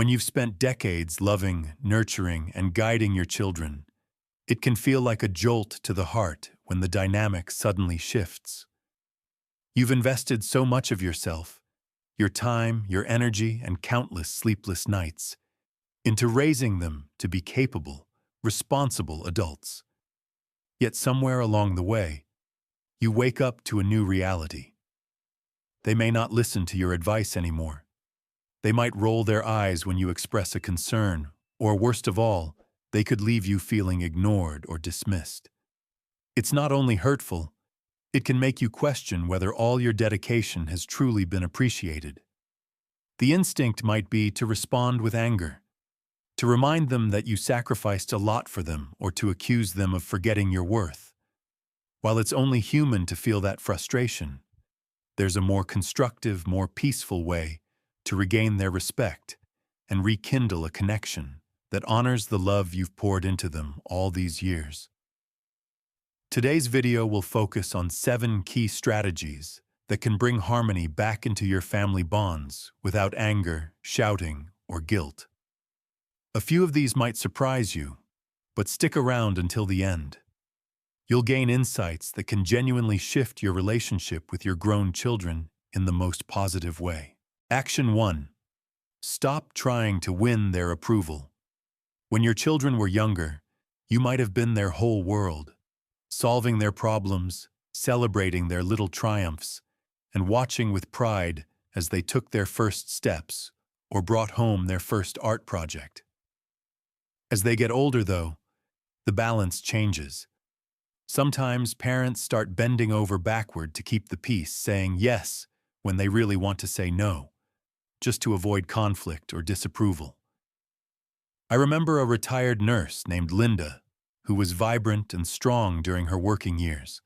When you've spent decades loving, nurturing, and guiding your children, it can feel like a jolt to the heart when the dynamic suddenly shifts. You've invested so much of yourself, your time, your energy, and countless sleepless nights into raising them to be capable, responsible adults. Yet somewhere along the way, you wake up to a new reality. They may not listen to your advice anymore. They might roll their eyes when you express a concern, or worst of all, they could leave you feeling ignored or dismissed. It's not only hurtful, it can make you question whether all your dedication has truly been appreciated. The instinct might be to respond with anger, to remind them that you sacrificed a lot for them, or to accuse them of forgetting your worth. While it's only human to feel that frustration, there's a more constructive, more peaceful way to regain their respect and rekindle a connection that honors the love you've poured into them all these years. Today's video will focus on 7 key strategies that can bring harmony back into your family bonds without anger, shouting, or guilt. A few of these might surprise you, but stick around until the end. You'll gain insights that can genuinely shift your relationship with your grown children in the most positive way. Action 1. Stop trying to win their approval. When your children were younger, you might have been their whole world, solving their problems, celebrating their little triumphs, and watching with pride as they took their first steps or brought home their first art project. As they get older, though, the balance changes. Sometimes parents start bending over backward to keep the peace, saying yes when they really want to say no, just to avoid conflict or disapproval. I remember a retired nurse named Linda, who was vibrant and strong during her working years.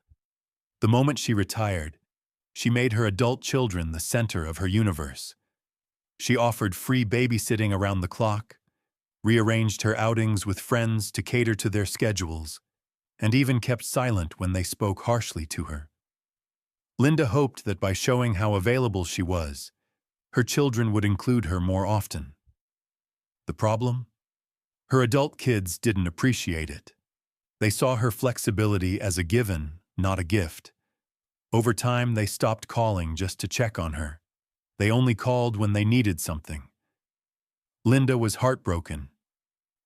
The moment she retired, she made her adult children the center of her universe. She offered free babysitting around the clock, rearranged her outings with friends to cater to their schedules, and even kept silent when they spoke harshly to her. Linda hoped that by showing how available she was, her children would include her more often. The problem? Her adult kids didn't appreciate it. They saw her flexibility as a given, not a gift. Over time, they stopped calling just to check on her. They only called when they needed something. Linda was heartbroken.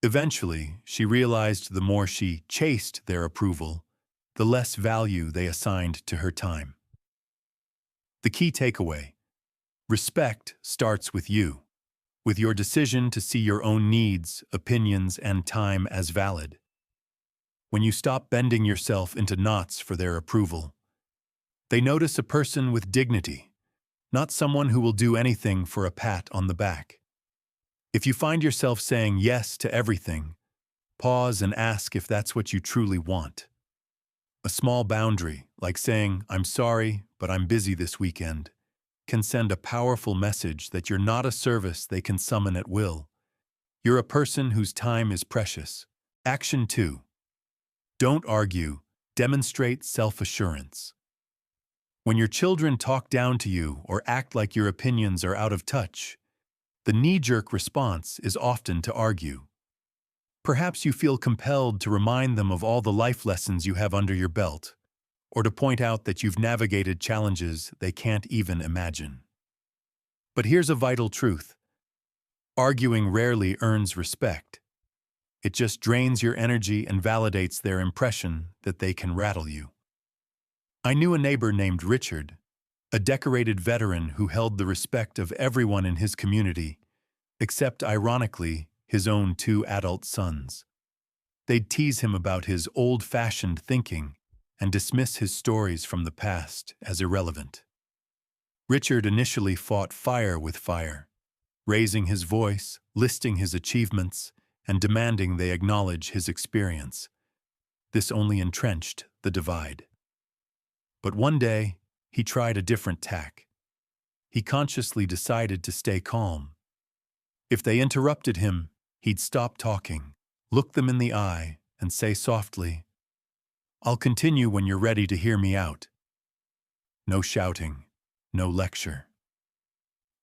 Eventually, she realized the more she chased their approval, the less value they assigned to her time. The key takeaway: respect starts with you, with your decision to see your own needs, opinions, and time as valid. When you stop bending yourself into knots for their approval, they notice a person with dignity, not someone who will do anything for a pat on the back. If you find yourself saying yes to everything, pause and ask if that's what you truly want. A small boundary, like saying, "I'm sorry, but I'm busy this weekend," can send a powerful message that you're not a service they can summon at will. You're a person whose time is precious. Action 2. Don't argue, demonstrate self-assurance. When your children talk down to you or act like your opinions are out of touch, the knee-jerk response is often to argue. Perhaps you feel compelled to remind them of all the life lessons you have under your belt, or to point out that you've navigated challenges they can't even imagine. But here's a vital truth. Arguing rarely earns respect. It just drains your energy and validates their impression that they can rattle you. I knew a neighbor named Richard, a decorated veteran who held the respect of everyone in his community, except, ironically, his own 2 adult sons. They'd tease him about his old-fashioned thinking and dismiss his stories from the past as irrelevant. Richard initially fought fire with fire, raising his voice, listing his achievements, and demanding they acknowledge his experience. This only entrenched the divide. But one day, he tried a different tack. He consciously decided to stay calm. If they interrupted him, he'd stop talking, look them in the eye, and say softly, "I'll continue when you're ready to hear me out." No shouting, no lecture.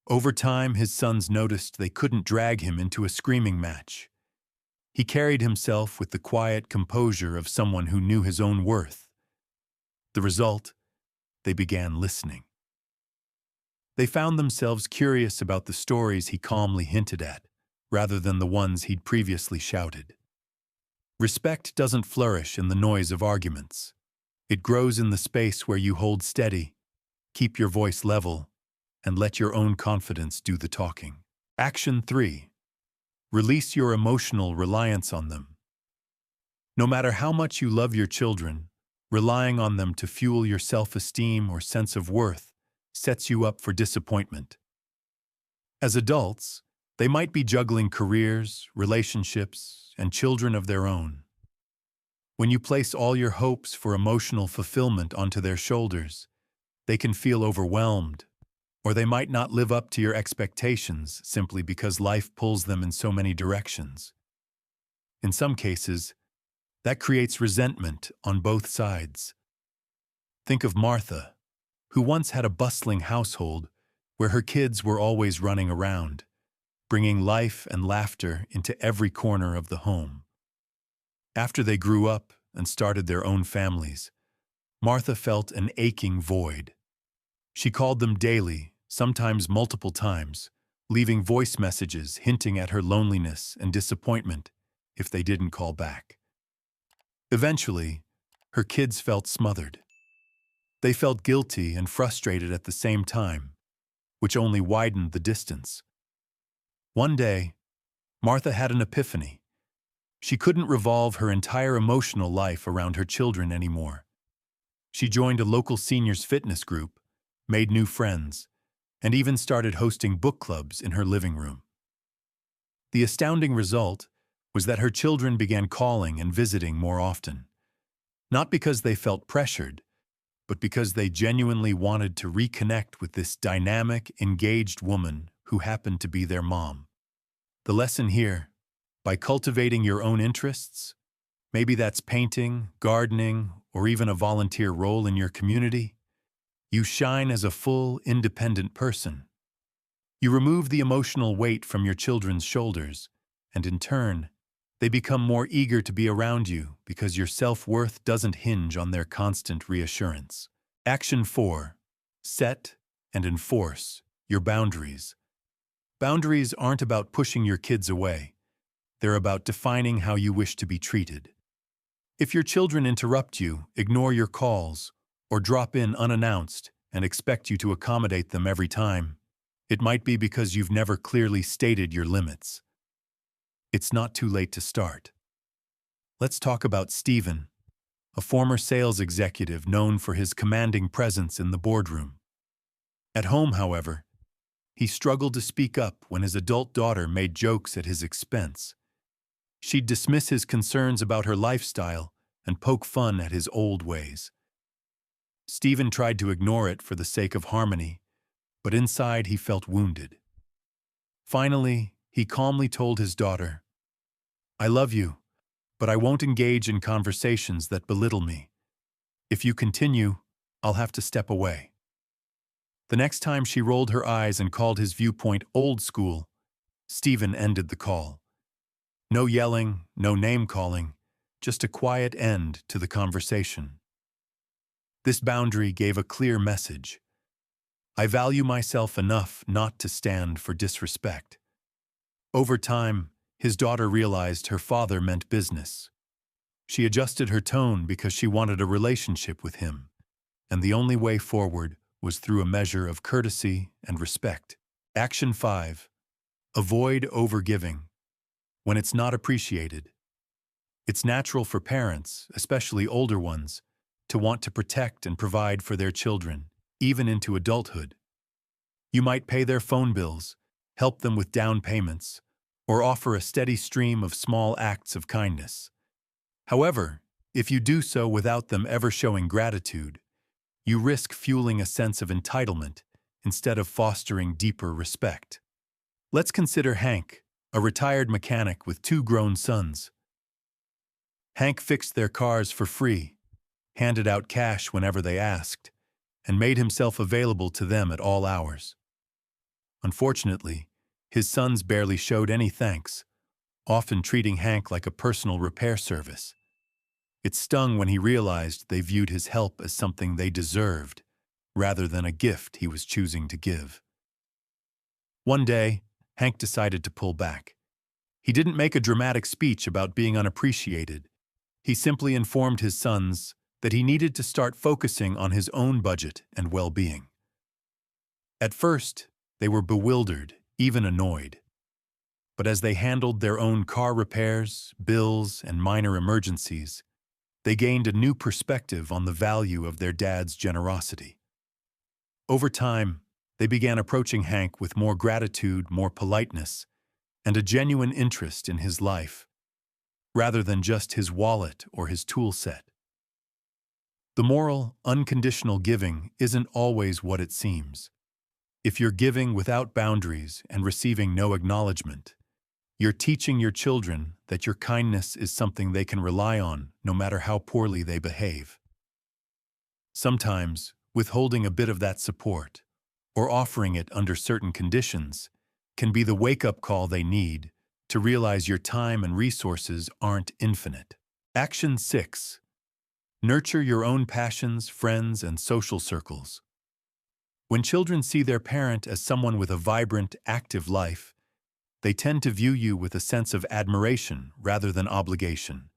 Over time, his sons noticed they couldn't drag him into a screaming match. He carried himself with the quiet composure of someone who knew his own worth. The result? They began listening. They found themselves curious about the stories he calmly hinted at, rather than the ones he'd previously shouted. Respect doesn't flourish in the noise of arguments. It grows in the space where you hold steady, keep your voice level, and let your own confidence do the talking. Action 3. Release your emotional reliance on them. No matter how much you love your children, relying on them to fuel your self-esteem or sense of worth sets you up for disappointment. As adults, they might be juggling careers, relationships, and children of their own. When you place all your hopes for emotional fulfillment onto their shoulders, they can feel overwhelmed, or they might not live up to your expectations simply because life pulls them in so many directions. In some cases, that creates resentment on both sides. Think of Martha, who once had a bustling household where her kids were always running around, bringing life and laughter into every corner of the home. After they grew up and started their own families, Martha felt an aching void. She called them daily, sometimes multiple times, leaving voice messages hinting at her loneliness and disappointment if they didn't call back. Eventually, her kids felt smothered. They felt guilty and frustrated at the same time, which only widened the distance. One day, Martha had an epiphany. She couldn't revolve her entire emotional life around her children anymore. She joined a local seniors fitness group, made new friends, and even started hosting book clubs in her living room. The astounding result was that her children began calling and visiting more often, not because they felt pressured, but because they genuinely wanted to reconnect with this dynamic, engaged woman who happened to be their mom. The lesson here: by cultivating your own interests, maybe that's painting, gardening, or even a volunteer role in your community, you shine as a full, independent person. You remove the emotional weight from your children's shoulders, and in turn, they become more eager to be around you because your self-worth doesn't hinge on their constant reassurance. Action 4. Set and enforce your boundaries. Boundaries aren't about pushing your kids away. They're about defining how you wish to be treated. If your children interrupt you, ignore your calls, or drop in unannounced and expect you to accommodate them every time, it might be because you've never clearly stated your limits. It's not too late to start. Let's talk about Stephen, a former sales executive known for his commanding presence in the boardroom. At home, however, he struggled to speak up when his adult daughter made jokes at his expense. She'd dismiss his concerns about her lifestyle and poke fun at his old ways. Stephen tried to ignore it for the sake of harmony, but inside he felt wounded. Finally, he calmly told his daughter, "I love you, but I won't engage in conversations that belittle me. If you continue, I'll have to step away." The next time she rolled her eyes and called his viewpoint old school, Stephen ended the call. No yelling, no name-calling, just a quiet end to the conversation. This boundary gave a clear message. I value myself enough not to stand for disrespect. Over time, his daughter realized her father meant business. She adjusted her tone because she wanted a relationship with him, and the only way forward was through a measure of courtesy and respect. Action 5. Avoid overgiving when it's not appreciated. It's natural for parents, especially older ones, to want to protect and provide for their children, even into adulthood. You might pay their phone bills, help them with down payments, or offer a steady stream of small acts of kindness. However, if you do so without them ever showing gratitude, you risk fueling a sense of entitlement instead of fostering deeper respect. Let's consider Hank, a retired mechanic with 2 grown sons. Hank fixed their cars for free, handed out cash whenever they asked, and made himself available to them at all hours. Unfortunately, his sons barely showed any thanks, often treating Hank like a personal repair service. It stung when he realized they viewed his help as something they deserved, rather than a gift he was choosing to give. One day, Hank decided to pull back. He didn't make a dramatic speech about being unappreciated. He simply informed his sons that he needed to start focusing on his own budget and well-being. At first, they were bewildered, even annoyed. But as they handled their own car repairs, bills, and minor emergencies, they gained a new perspective on the value of their dad's generosity. Over time, they began approaching Hank with more gratitude, more politeness, and a genuine interest in his life, rather than just his wallet or his tool set. The moral, unconditional giving isn't always what it seems. If you're giving without boundaries and receiving no acknowledgement, you're teaching your children that your kindness is something they can rely on no matter how poorly they behave. Sometimes, withholding a bit of that support, or offering it under certain conditions, can be the wake-up call they need to realize your time and resources aren't infinite. Action 6. Nurture your own passions, friends, and social circles. When children see their parent as someone with a vibrant, active life, they tend to view you with a sense of admiration rather than obligation.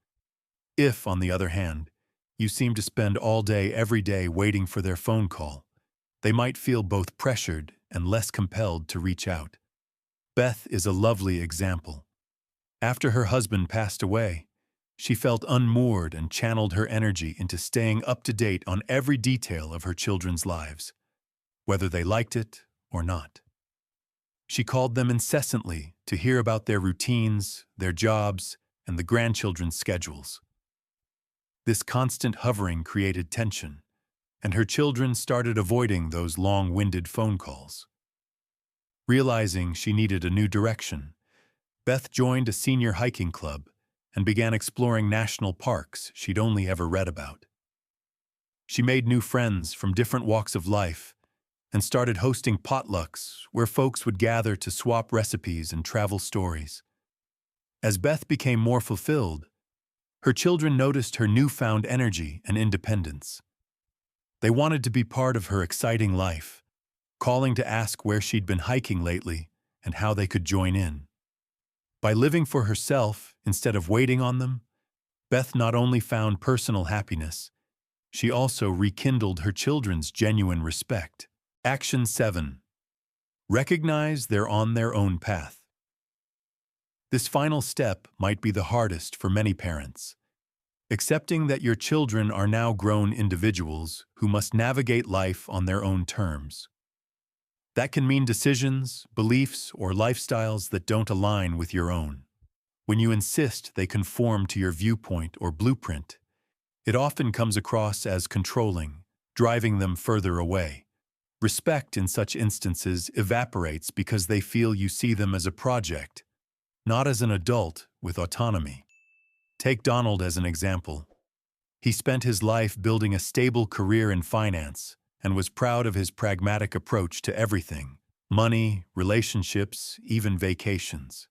If, on the other hand, you seem to spend all day every day waiting for their phone call, they might feel both pressured and less compelled to reach out. Beth is a lovely example. After her husband passed away, she felt unmoored and channeled her energy into staying up to date on every detail of her children's lives, whether they liked it or not. She called them incessantly to hear about their routines, their jobs, and the grandchildren's schedules. This constant hovering created tension, and her children started avoiding those long-winded phone calls. Realizing she needed a new direction, Beth joined a senior hiking club and began exploring national parks she'd only ever read about. She made new friends from different walks of life and started hosting potlucks where folks would gather to swap recipes and travel stories. As Beth became more fulfilled, her children noticed her newfound energy and independence. They wanted to be part of her exciting life, calling to ask where she'd been hiking lately and how they could join in. By living for herself instead of waiting on them, Beth not only found personal happiness, she also rekindled her children's genuine respect. Action 7. Recognize they're on their own path. This final step might be the hardest for many parents. Accepting that your children are now grown individuals who must navigate life on their own terms. That can mean decisions, beliefs, or lifestyles that don't align with your own. When you insist they conform to your viewpoint or blueprint, it often comes across as controlling, driving them further away. Respect in such instances evaporates because they feel you see them as a project, not as an adult with autonomy. Take Donald as an example. He spent his life building a stable career in finance and was proud of his pragmatic approach to everything: money, relationships, even vacations.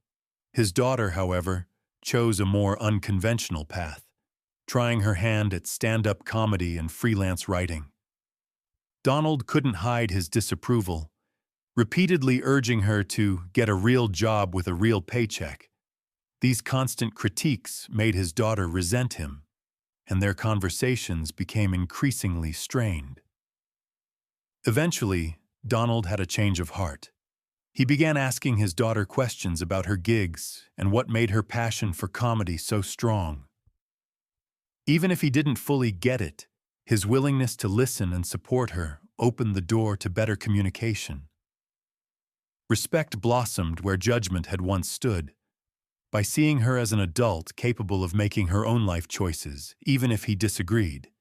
His daughter, however, chose a more unconventional path, trying her hand at stand-up comedy and freelance writing. Donald couldn't hide his disapproval, repeatedly urging her to get a real job with a real paycheck. These constant critiques made his daughter resent him, and their conversations became increasingly strained. Eventually, Donald had a change of heart. He began asking his daughter questions about her gigs and what made her passion for comedy so strong. Even if he didn't fully get it, his willingness to listen and support her opened the door to better communication. Respect blossomed where judgment had once stood. By seeing her as an adult capable of making her own life choices, even if he disagreed,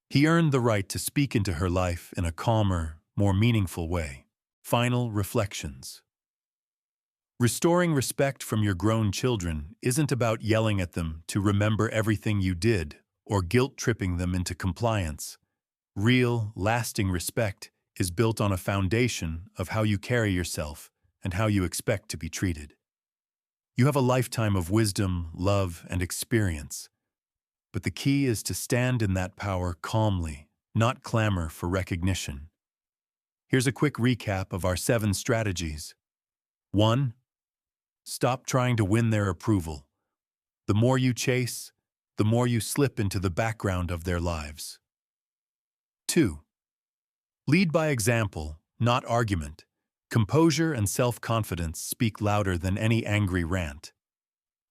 he earned the right to speak into her life in a calmer, more meaningful way. Final reflections. Restoring respect from your grown children isn't about yelling at them to remember everything you did or guilt-tripping them into compliance. Real, lasting respect is built on a foundation of how you carry yourself and how you expect to be treated. You have a lifetime of wisdom, love, and experience, but the key is to stand in that power calmly, not clamor for recognition. Here's a quick recap of our 7 strategies. 1. Stop trying to win their approval. The more you chase, the more you slip into the background of their lives. 2. Lead by example, not argument. Composure and self-confidence speak louder than any angry rant.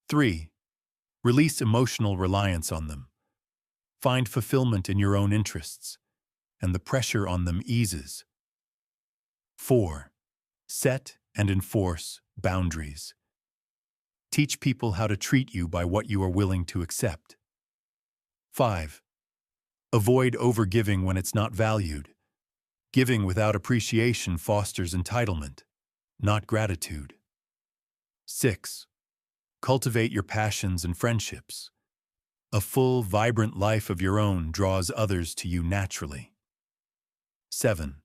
3. Release emotional reliance on them. Find fulfillment in your own interests, and the pressure on them eases. 4. Set and enforce boundaries. Teach people how to treat you by what you are willing to accept. 5. Avoid overgiving when it's not valued. Giving without appreciation fosters entitlement, not gratitude. 6. Cultivate your passions and friendships. A full, vibrant life of your own draws others to you naturally. 7.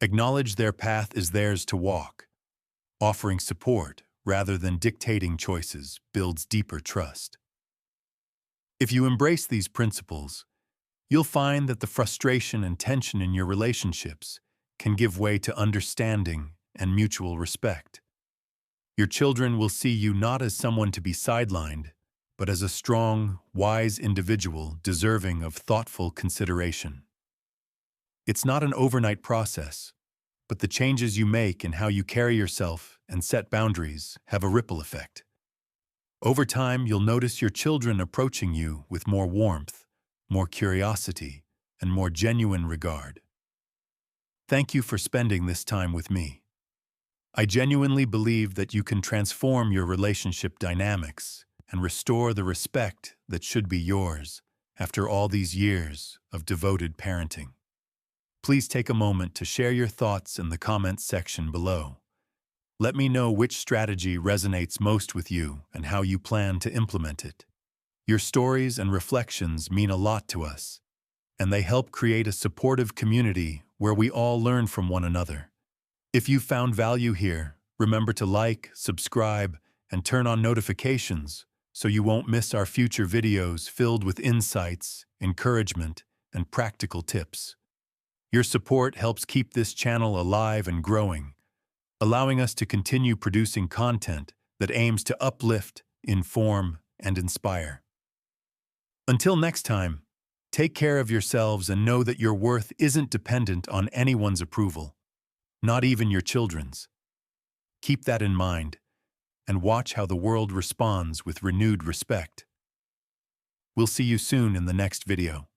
Acknowledge their path is theirs to walk. Offering support rather than dictating choices builds deeper trust. If you embrace these principles, you'll find that the frustration and tension in your relationships can give way to understanding and mutual respect. Your children will see you not as someone to be sidelined, but as a strong, wise individual deserving of thoughtful consideration. It's not an overnight process, but the changes you make in how you carry yourself and set boundaries have a ripple effect. Over time, you'll notice your children approaching you with more warmth, more curiosity, and more genuine regard. Thank you for spending this time with me. I genuinely believe that you can transform your relationship dynamics and restore the respect that should be yours after all these years of devoted parenting. Please take a moment to share your thoughts in the comments section below. Let me know which strategy resonates most with you and how you plan to implement it. Your stories and reflections mean a lot to us, and they help create a supportive community where we all learn from one another. If you found value here, remember to like, subscribe, and turn on notifications so you won't miss our future videos filled with insights, encouragement, and practical tips. Your support helps keep this channel alive and growing, allowing us to continue producing content that aims to uplift, inform, and inspire. Until next time, take care of yourselves and know that your worth isn't dependent on anyone's approval, not even your children's. Keep that in mind, and watch how the world responds with renewed respect. We'll see you soon in the next video.